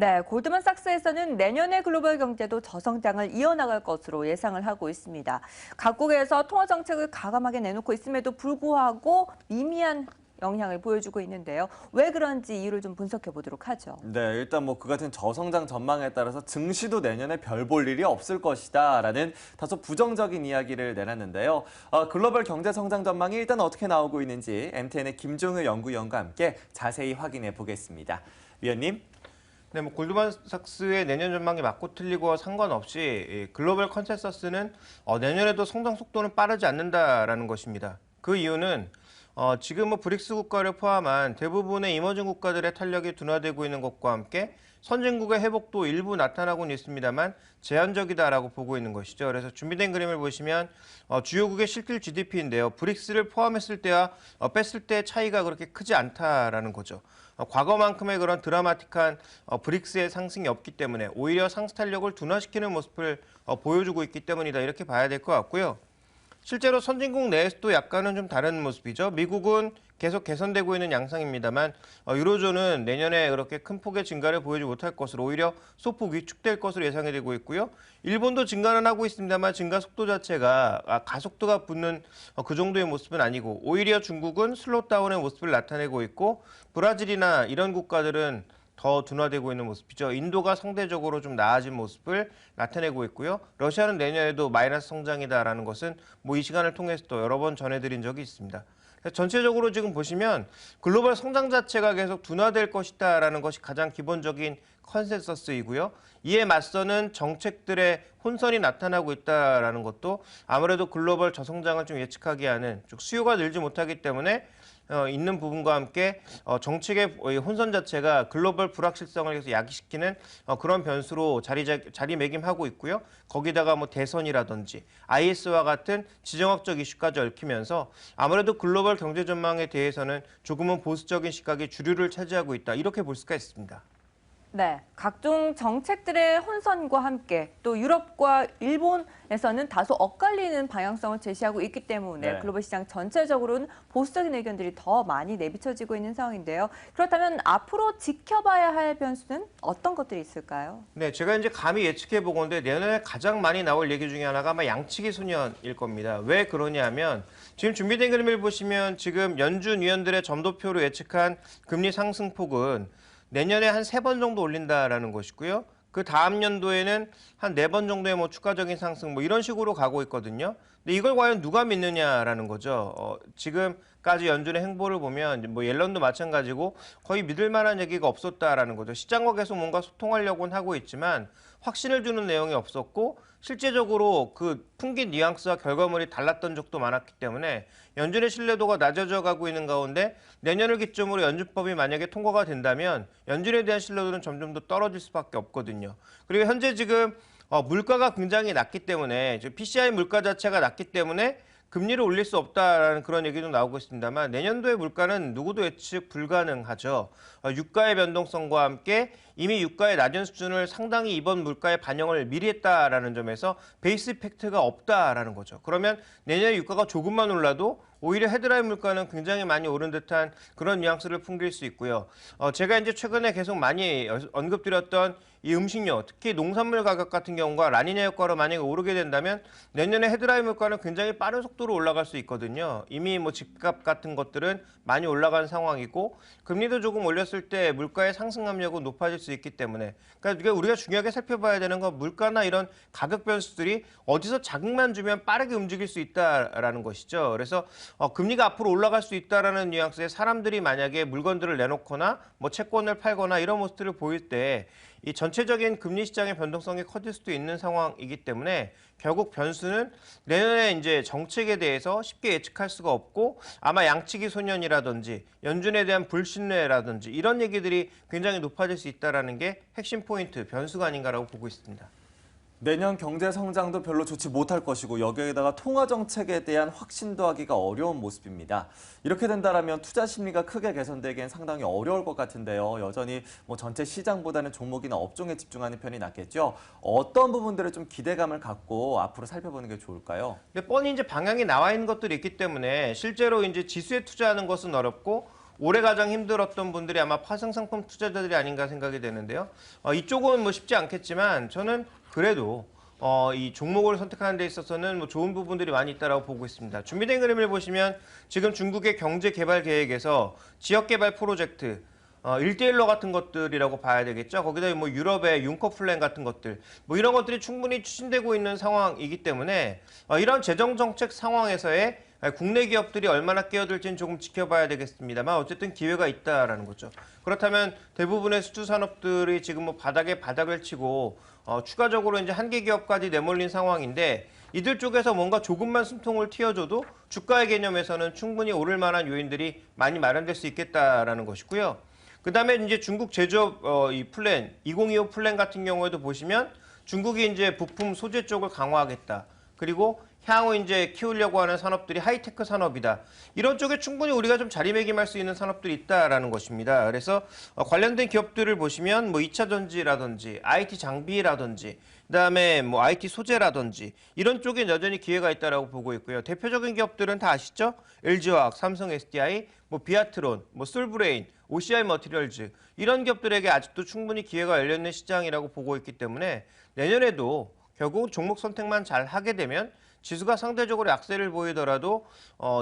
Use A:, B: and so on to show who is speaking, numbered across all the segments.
A: 네, 골드만삭스에서는 내년의 글로벌 경제도 저성장을 이어나갈 것으로 예상을 하고 있습니다. 각국에서 통화 정책을 과감하게 내놓고 있음에도 불구하고 미미한 영향을 보여주고 있는데요. 왜 그런지 이유를 좀 분석해 보도록 하죠.
B: 네, 일단 뭐 그 같은 저성장 전망에 따라서 증시도 내년에 별 볼 일이 없을 것이다라는 다소 부정적인 이야기를 내놨는데요. 글로벌 경제 성장 전망이 일단 어떻게 나오고 있는지 MTN의 김종일 연구위원과 함께 자세히 확인해 보겠습니다. 위원님.
C: 네, 뭐 골드만삭스의 내년 전망이 맞고 틀리고 상관없이 글로벌 컨센서스는 내년에도 성장 속도는 빠르지 않는다라는 것입니다. 그 이유는 지금 뭐 브릭스 국가를 포함한 대부분의 이머징 국가들의 탄력이 둔화되고 있는 것과 함께 선진국의 회복도 일부 나타나고는 있습니다만 제한적이다라고 보고 있는 것이죠. 그래서 준비된 그림을 보시면 주요국의 실질 GDP인데요. 브릭스를 포함했을 때와 뺐을 때의 차이가 그렇게 크지 않다라는 거죠. 과거만큼의 그런 드라마틱한 브릭스의 상승이 없기 때문에 오히려 상승 탄력을 둔화시키는 모습을 보여주고 있기 때문이다. 이렇게 봐야 될 것 같고요. 실제로 선진국 내에서도 약간은 좀 다른 모습이죠. 미국은 계속 개선되고 있는 양상입니다만 유로존은 내년에 그렇게 큰 폭의 증가를 보이지 못할 것으로 오히려 소폭 위축될 것으로 예상이 되고 있고요. 일본도 증가는 하고 있습니다만 증가 속도 자체가 가속도가 붙는 그 정도의 모습은 아니고 오히려 중국은 슬로우다운의 모습을 나타내고 있고 브라질이나 이런 국가들은 더 둔화되고 있는 모습이죠. 인도가 상대적으로 좀 나아진 모습을 나타내고 있고요. 러시아는 내년에도 마이너스 성장이다라는 것은 뭐 이 시간을 통해서도 여러 번 전해드린 적이 있습니다. 전체적으로 지금 보시면 글로벌 성장 자체가 계속 둔화될 것이다라는 것이 가장 기본적인 컨센서스이고요. 이에 맞서는 정책들의 혼선이 나타나고 있다라는 것도 아무래도 글로벌 저성장을 좀 예측하게 하는 즉 수요가 늘지 못하기 때문에 있는 부분과 함께 정책의 혼선 자체가 글로벌 불확실성을 계속 야기시키는 그런 변수로 자리매김하고 있고요. 거기다가 뭐 대선이라든지 IS와 같은 지정학적 이슈까지 얽히면서 아무래도 글로벌 경제 전망에 대해서는 조금은 보수적인 시각이 주류를 차지하고 있다. 이렇게 볼 수가 있습니다.
A: 네, 각종 정책들의 혼선과 함께 또 유럽과 일본에서는 다소 엇갈리는 방향성을 제시하고 있기 때문에
B: 네.
A: 글로벌 시장 전체적으로는 보수적인 의견들이 더 많이 내비쳐지고 있는 상황인데요. 그렇다면 앞으로 지켜봐야 할 변수는 어떤 것들이 있을까요?
C: 네, 제가 이제 감히 예측해 보건데 내년에 가장 많이 나올 얘기 중에 하나가 아마 양치기 소년일 겁니다. 왜 그러냐면 지금 준비된 그림을 보시면 지금 연준 위원들의 점도표로 예측한 금리 상승폭은 내년에 한 3번 정도 올린다라는 것이고요. 그 다음 연도에는 한 4번 정도의 뭐 추가적인 상승 뭐 이런 식으로 가고 있거든요. 근데 이걸 과연 누가 믿느냐라는 거죠. 지금까지 연준의 행보를 보면 뭐 옐런도 마찬가지고 거의 믿을 만한 얘기가 없었다라는 거죠. 시장과 계속 뭔가 소통하려고는 하고 있지만 확신을 주는 내용이 없었고 실제적으로 그 풍긴 뉘앙스와 결과물이 달랐던 적도 많았기 때문에 연준의 신뢰도가 낮아져 가고 있는 가운데 내년을 기점으로 연준법이 만약에 통과가 된다면 연준에 대한 신뢰도는 점점 더 떨어질 수밖에 없거든요. 그리고 현재 지금 물가가 굉장히 낮기 때문에 PCI 물가 자체가 낮기 때문에 금리를 올릴 수 없다라는 그런 얘기도 나오고 있습니다만 내년도의 물가는 누구도 예측 불가능하죠. 유가의 변동성과 함께 이미 유가의 낮은 수준을 상당히 이번 물가에 반영을 미리 했다라는 점에서 베이스 이펙트가 없다라는 거죠. 그러면 내년에 유가가 조금만 올라도 오히려 헤드라인 물가는 굉장히 많이 오른 듯한 그런 뉘앙스를 풍길 수 있고요. 제가 이제 최근에 계속 많이 언급드렸던 이 음식료, 특히 농산물 가격 같은 경우가 라니냐 효과로 만약에 오르게 된다면 내년에 헤드라인 물가는 굉장히 빠른 속도로 올라갈 수 있거든요. 이미 뭐 집값 같은 것들은 많이 올라간 상황이고 금리도 조금 올렸을 때 물가의 상승 압력은 높아질 수 있기 때문에 그러니까 우리가 중요하게 살펴봐야 되는 건 물가나 이런 가격 변수들이 어디서 자극만 주면 빠르게 움직일 수 있다라는 것이죠. 그래서 금리가 앞으로 올라갈 수 있다라는 뉘앙스에 사람들이 만약에 물건들을 내놓거나 뭐 채권을 팔거나 이런 모습들을 보일 때 이 전체적인 금리 시장의 변동성이 커질 수도 있는 상황이기 때문에 결국 변수는 내년에 이제 정책에 대해서 쉽게 예측할 수가 없고 아마 양치기 소년이라든지 연준에 대한 불신뢰라든지 이런 얘기들이 굉장히 높아질 수 있다는 게 핵심 포인트, 변수가 아닌가라고 보고 있습니다.
B: 내년 경제 성장도 별로 좋지 못할 것이고 여기에다가 통화 정책에 대한 확신도 하기가 어려운 모습입니다. 이렇게 된다면 투자 심리가 크게 개선되기엔 상당히 어려울 것 같은데요. 여전히 뭐 전체 시장보다는 종목이나 업종에 집중하는 편이 낫겠죠. 어떤 부분들을 좀 기대감을 갖고 앞으로 살펴보는 게 좋을까요?
C: 근데 뻔히 이제 방향이 나와 있는 것들이 있기 때문에 실제로 이제 지수에 투자하는 것은 어렵고 올해 가장 힘들었던 분들이 아마 파생상품 투자자들이 아닌가 생각이 되는데요. 이쪽은 뭐 쉽지 않겠지만 저는 그래도 이 종목을 선택하는 데 있어서는 뭐 좋은 부분들이 많이 있다고 보고 있습니다. 준비된 그림을 보시면 지금 중국의 경제 개발 계획에서 지역 개발 프로젝트 1대1로 같은 것들이라고 봐야 되겠죠. 거기다 뭐 유럽의 융커 플랜 같은 것들, 뭐 이런 것들이 충분히 추진되고 있는 상황이기 때문에 이런 재정 정책 상황에서의 국내 기업들이 얼마나 끼어들지는 조금 지켜봐야 되겠습니다만 어쨌든 기회가 있다라는 거죠. 그렇다면 대부분의 수주 산업들이 지금 뭐 바닥을 치고 추가적으로 이제 한계 기업까지 내몰린 상황인데 이들 쪽에서 뭔가 조금만 숨통을 틔워줘도 주가의 개념에서는 충분히 오를 만한 요인들이 많이 마련될 수 있겠다라는 것이고요. 그다음에 이제 중국 제조업 이 플랜 2025 플랜 같은 경우에도 보시면 중국이 이제 부품 소재 쪽을 강화하겠다. 그리고 향후 이제 키우려고 하는 산업들이 하이테크 산업이다. 이런 쪽에 충분히 우리가 좀 자리매김할 수 있는 산업들이 있다라는 것입니다. 그래서 관련된 기업들을 보시면 뭐 2차 전지라든지 IT 장비라든지 그다음에 뭐 IT 소재라든지 이런 쪽에 여전히 기회가 있다라고 보고 있고요. 대표적인 기업들은 다 아시죠? LG화학, 삼성 SDI, 뭐 비아트론, 뭐 솔브레인, OCI 머티리얼즈 이런 기업들에게 아직도 충분히 기회가 열려있는 시장이라고 보고 있기 때문에 내년에도 결국 종목 선택만 잘 하게 되면 지수가 상대적으로 약세를 보이더라도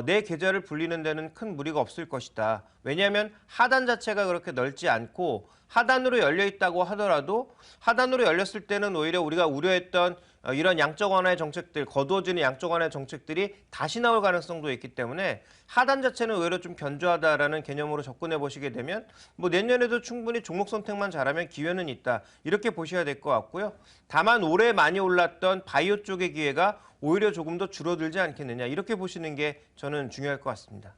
C: 내 계좌를 불리는 데는 큰 무리가 없을 것이다. 왜냐하면 하단 자체가 그렇게 넓지 않고 하단으로 열려 있다고 하더라도 하단으로 열렸을 때는 오히려 우리가 우려했던 이런 양적 완화의 정책들, 거두어지는 양적 완화의 정책들이 다시 나올 가능성도 있기 때문에 하단 자체는 오히려 좀 견조하다라는 개념으로 접근해 보시게 되면 뭐 내년에도 충분히 종목 선택만 잘하면 기회는 있다. 이렇게 보셔야 될 것 같고요. 다만 올해 많이 올랐던 바이오 쪽의 기회가 오히려 조금 더 줄어들지 않겠느냐. 이렇게 보시는 게 저는 중요할 것 같습니다.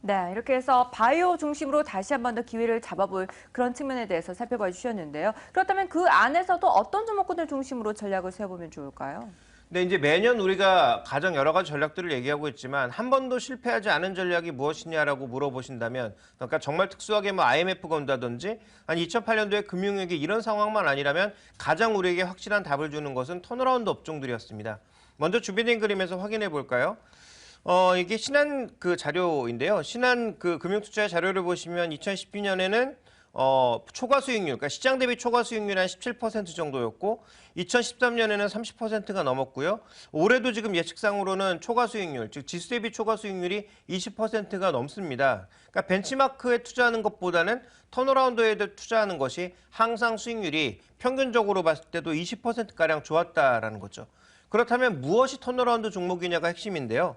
A: 네, 이렇게 해서 바이오 중심으로 다시 한 번 더 기회를 잡아볼 그런 측면에 대해서 살펴봐 주셨는데요. 그렇다면 그 안에서도 어떤 종목군을 중심으로 전략을 세워보면 좋을까요?
C: 네, 이제 매년 우리가 가장 여러 가지 전략들을 얘기하고 있지만 한 번도 실패하지 않은 전략이 무엇이냐라고 물어보신다면 그러니까 정말 특수하게 뭐 IMF가 온다든지 아니 2008년도에 금융위기 이런 상황만 아니라면 가장 우리에게 확실한 답을 주는 것은 턴어라운드 업종들이었습니다. 먼저 준비된 그림에서 확인해 볼까요? 이게 신한 그 자료인데요. 신한 그 금융투자 자료를 보시면 2012년에는 초과 수익률, 그러니까 시장 대비 초과 수익률이 한 17% 정도였고 2013년에는 30%가 넘었고요. 올해도 지금 예측상으로는 초과 수익률, 즉 지수 대비 초과 수익률이 20%가 넘습니다. 그러니까 벤치마크에 투자하는 것보다는 턴어라운드에 투자하는 것이 항상 수익률이 평균적으로 봤을 때도 20%가량 좋았다라는 거죠. 그렇다면 무엇이 턴어라운드 종목이냐가 핵심인데요.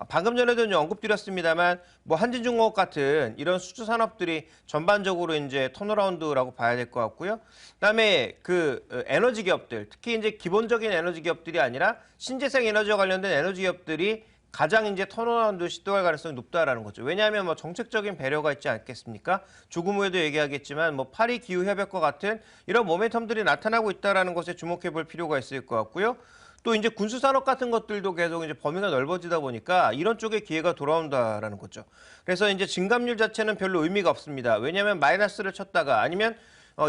C: 방금 전에도 언급드렸습니다만 뭐 한진중공업 같은 이런 수주 산업들이 전반적으로 이제 턴어라운드라고 봐야 될 것 같고요. 그다음에 그 에너지 기업들, 특히 이제 기본적인 에너지 기업들이 아니라 신재생 에너지와 관련된 에너지 기업들이 가장 이제 턴어라운드 시도할 가능성이 높다라는 거죠. 왜냐하면 뭐 정책적인 배려가 있지 않겠습니까? 조금 후에도 얘기하겠지만 뭐 파리 기후 협약과 같은 이런 모멘텀들이 나타나고 있다라는 것에 주목해 볼 필요가 있을 것 같고요. 또 이제 군수 산업 같은 것들도 계속 이제 범위가 넓어지다 보니까 이런 쪽에 기회가 돌아온다라는 거죠. 그래서 이제 증감률 자체는 별로 의미가 없습니다. 왜냐하면 마이너스를 쳤다가 아니면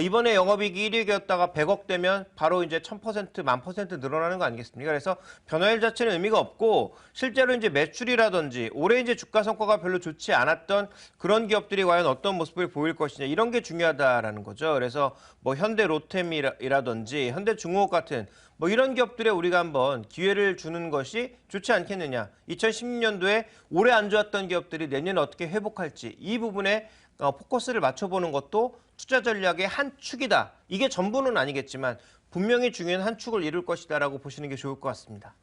C: 이번에 영업이익이 1억이었다가 100억 되면 바로 이제 1000%, 10,000% 늘어나는 거 아니겠습니까? 그래서 변화율 자체는 의미가 없고 실제로 이제 매출이라든지 올해 이제 주가 성과가 별로 좋지 않았던 그런 기업들이 과연 어떤 모습을 보일 것이냐 이런 게 중요하다라는 거죠. 그래서 뭐 현대 로템이라든지 현대중공업 같은 뭐 이런 기업들에 우리가 한번 기회를 주는 것이 좋지 않겠느냐. 2016년도에 올해 안 좋았던 기업들이 내년에 어떻게 회복할지 이 부분에 포커스를 맞춰보는 것도 투자 전략의 한 축이다. 이게 전부는 아니겠지만 분명히 중요한 한 축을 이룰 것이다라고 보시는 게 좋을 것 같습니다.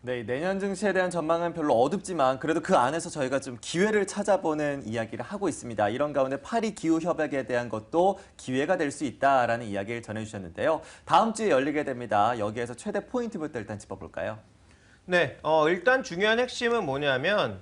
B: 네, 내년 증시에 대한 전망은 별로 어둡지만 그래도 그 안에서 저희가 좀 기회를 찾아보는 이야기를 하고 있습니다. 이런 가운데 파리 기후 협약에 대한 것도 기회가 될 수 있다라는 이야기를 전해주셨는데요. 다음 주에 열리게 됩니다. 여기에서 최대 포인트부터 일단 짚어볼까요?
C: 네, 일단 중요한 핵심은 뭐냐면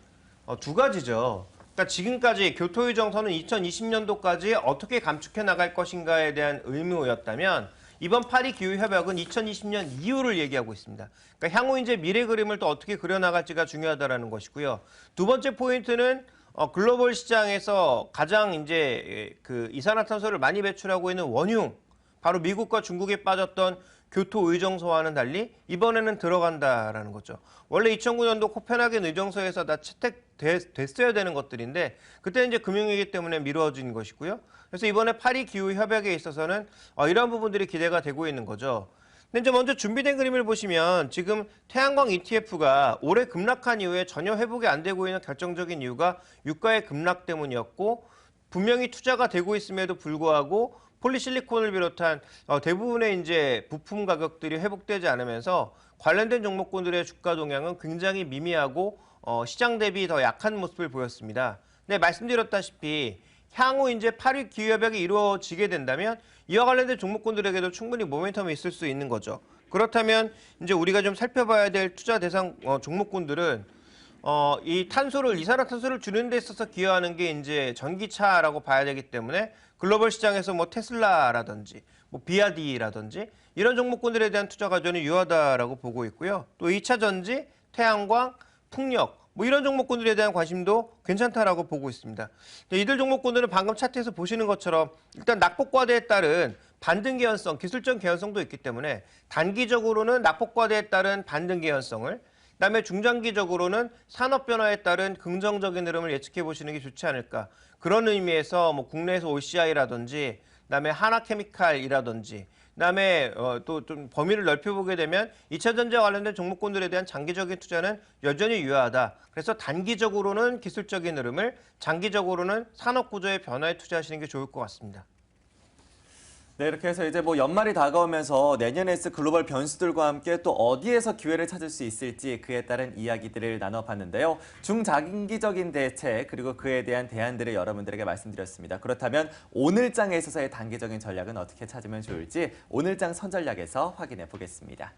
C: 두 가지죠. 그러니까 지금까지 교토의 정서는 2020년도까지 어떻게 감축해 나갈 것인가에 대한 의무였다면 이번 파리 기후 협약은 2020년 이후를 얘기하고 있습니다. 그러니까 향후 이제 미래 그림을 또 어떻게 그려나갈지가 중요하다라는 것이고요. 두 번째 포인트는 글로벌 시장에서 가장 이제 그 이산화탄소를 많이 배출하고 있는 원흉, 바로 미국과 중국에 빠졌던 교토 의정서와는 달리 이번에는 들어간다라는 거죠. 원래 2009년도 코펜하겐 의정서에서 다 채택됐어야 되는 것들인데 그때 이제 금융위기 때문에 미뤄진 것이고요. 그래서 이번에 파리 기후 협약에 있어서는 이러한 부분들이 기대가 되고 있는 거죠. 근데 이제 먼저 준비된 그림을 보시면 지금 태양광 ETF가 올해 급락한 이후에 전혀 회복이 안 되고 있는 결정적인 이유가 유가의 급락 때문이었고 분명히 투자가 되고 있음에도 불구하고 폴리실리콘을 비롯한 대부분의 이제 부품 가격들이 회복되지 않으면서 관련된 종목군들의 주가 동향은 굉장히 미미하고 시장 대비 더 약한 모습을 보였습니다. 네, 말씀드렸다시피 향후 이제 파리 기후협약이 이루어지게 된다면 이와 관련된 종목군들에게도 충분히 모멘텀이 있을 수 있는 거죠. 그렇다면 이제 우리가 좀 살펴봐야 될 투자 대상 종목군들은 이 이산화탄소를 줄이는 데 있어서 기여하는 게 이제 전기차라고 봐야 되기 때문에 글로벌 시장에서 뭐 테슬라라든지 뭐 비아디라든지 이런 종목군들에 대한 투자가 저는 유효하다라고 보고 있고요. 또 2차 전지, 태양광, 풍력 뭐 이런 종목군들에 대한 관심도 괜찮다라고 보고 있습니다. 이들 종목군들은 방금 차트에서 보시는 것처럼 일단 낙폭과대에 따른 반등 개연성, 기술적 개연성도 있기 때문에 단기적으로는 낙폭과대에 따른 반등 개연성을 그다음에 중장기적으로는 산업 변화에 따른 긍정적인 흐름을 예측해 보시는 게 좋지 않을까. 그런 의미에서 뭐 국내에서 OCI라든지 그다음에 하나케미칼이라든지 그다음에 또 좀 범위를 넓혀보게 되면 2차 전지와 관련된 종목군들에 대한 장기적인 투자는 여전히 유효하다. 그래서 단기적으로는 기술적인 흐름을, 장기적으로는 산업 구조의 변화에 투자하시는 게 좋을 것 같습니다.
B: 네, 이렇게 해서 이제 뭐 연말이 다가오면서 내년에 있을 글로벌 변수들과 함께 또 어디에서 기회를 찾을 수 있을지 그에 따른 이야기들을 나눠봤는데요. 중장기적인 대책 그리고 그에 대한 대안들을 여러분들에게 말씀드렸습니다. 그렇다면 오늘장에 있어서의 단기적인 전략은 어떻게 찾으면 좋을지 오늘장 선전략에서 확인해 보겠습니다.